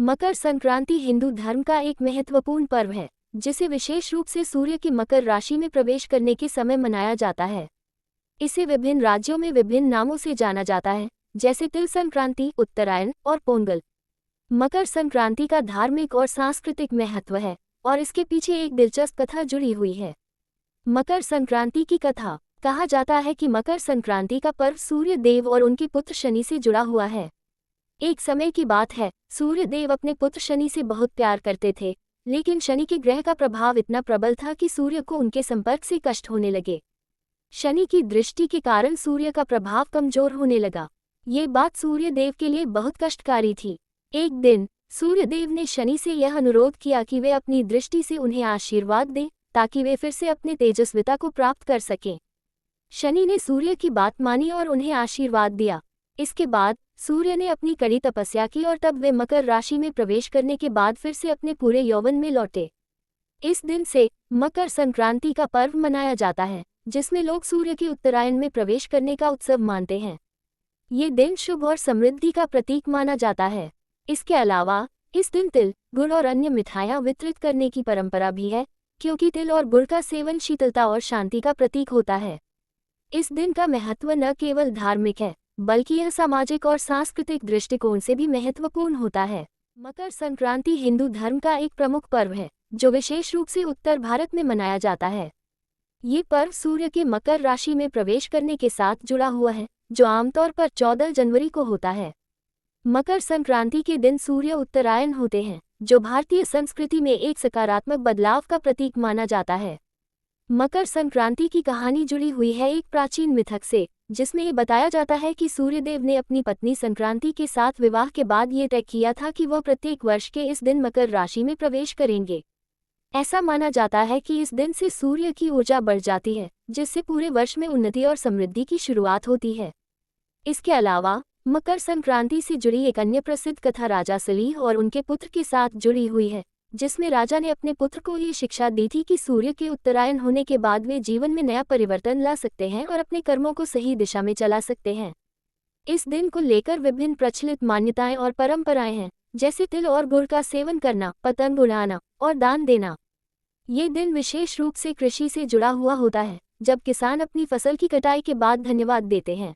मकर संक्रांति हिंदू धर्म का एक महत्वपूर्ण पर्व है, जिसे विशेष रूप से सूर्य की मकर राशि में प्रवेश करने के समय मनाया जाता है। इसे विभिन्न राज्यों में विभिन्न नामों से जाना जाता है, जैसे तिल संक्रांति, उत्तरायण और पोंगल। मकर संक्रांति का धार्मिक और सांस्कृतिक महत्व है, और इसके पीछे एक दिलचस्प कथा जुड़ी हुई है। मकर संक्रांति की कथा। कहा जाता है कि मकर संक्रांति का पर्व सूर्य देव और उनके पुत्र शनि से जुड़ा हुआ है। एक समय की बात है, सूर्य देव अपने पुत्र शनि से बहुत प्यार करते थे, लेकिन शनि के ग्रह का प्रभाव इतना प्रबल था कि सूर्य को उनके संपर्क से कष्ट होने लगे। शनि की दृष्टि के कारण सूर्य का प्रभाव कमजोर होने लगा। ये बात सूर्य देव के लिए बहुत कष्टकारी थी। एक दिन सूर्य देव ने शनि से यह अनुरोध किया कि वे अपनी दृष्टि से उन्हें आशीर्वाद दें, ताकि वे फिर से अपने तेजस्विता को प्राप्त कर सकें। शनि ने सूर्य की बात मानी और उन्हें आशीर्वाद दिया। इसके बाद सूर्य ने अपनी कड़ी तपस्या की और तब वे मकर राशि में प्रवेश करने के बाद फिर से अपने पूरे यौवन में लौटे। इस दिन से मकर संक्रांति का पर्व मनाया जाता है, जिसमें लोग सूर्य के उत्तरायण में प्रवेश करने का उत्सव मानते हैं। ये दिन शुभ और समृद्धि का प्रतीक माना जाता है। इसके अलावा इस दिन तिल, गुड़ और अन्य मिठाइयाँ वितरित करने की परंपरा भी है, क्योंकि तिल और गुड़ का सेवन शीतलता और शांति का प्रतीक होता है। इस दिन का महत्व न केवल धार्मिक है, बल्कि यह सामाजिक और सांस्कृतिक दृष्टिकोण से भी महत्वपूर्ण होता है। मकर संक्रांति हिंदू धर्म का एक प्रमुख पर्व है, जो विशेष रूप से उत्तर भारत में मनाया जाता है। ये पर्व सूर्य के मकर राशि में प्रवेश करने के साथ जुड़ा हुआ है, जो आमतौर पर 14 जनवरी को होता है। मकर संक्रांति के दिन सूर्य उत्तरायण होते हैं, जो भारतीय संस्कृति में एक सकारात्मक बदलाव का प्रतीक माना जाता है। मकर संक्रांति की कहानी जुड़ी हुई है एक प्राचीन मिथक से, जिसमें ये बताया जाता है कि सूर्यदेव ने अपनी पत्नी संक्रांति के साथ विवाह के बाद ये तय किया था कि वह प्रत्येक वर्ष के इस दिन मकर राशि में प्रवेश करेंगे। ऐसा माना जाता है कि इस दिन से सूर्य की ऊर्जा बढ़ जाती है, जिससे पूरे वर्ष में उन्नति और समृद्धि की शुरुआत होती है। इसके अलावा मकर संक्रांति से जुड़ी एक अन्य प्रसिद्ध कथा राजा सलीह और उनके पुत्र के साथ जुड़ी हुई है, जिसमें राजा ने अपने पुत्र को ये शिक्षा दी थी कि सूर्य के उत्तरायण होने के बाद वे जीवन में नया परिवर्तन ला सकते हैं और अपने कर्मों को सही दिशा में चला सकते हैं। इस दिन को लेकर विभिन्न प्रचलित मान्यताएं और परंपराएं हैं, जैसे तिल और गुड़ का सेवन करना, पतंग उड़ाना और दान देना। ये दिन विशेष रूप से कृषि से जुड़ा हुआ होता है, जब किसान अपनी फसल की कटाई के बाद धन्यवाद देते हैं।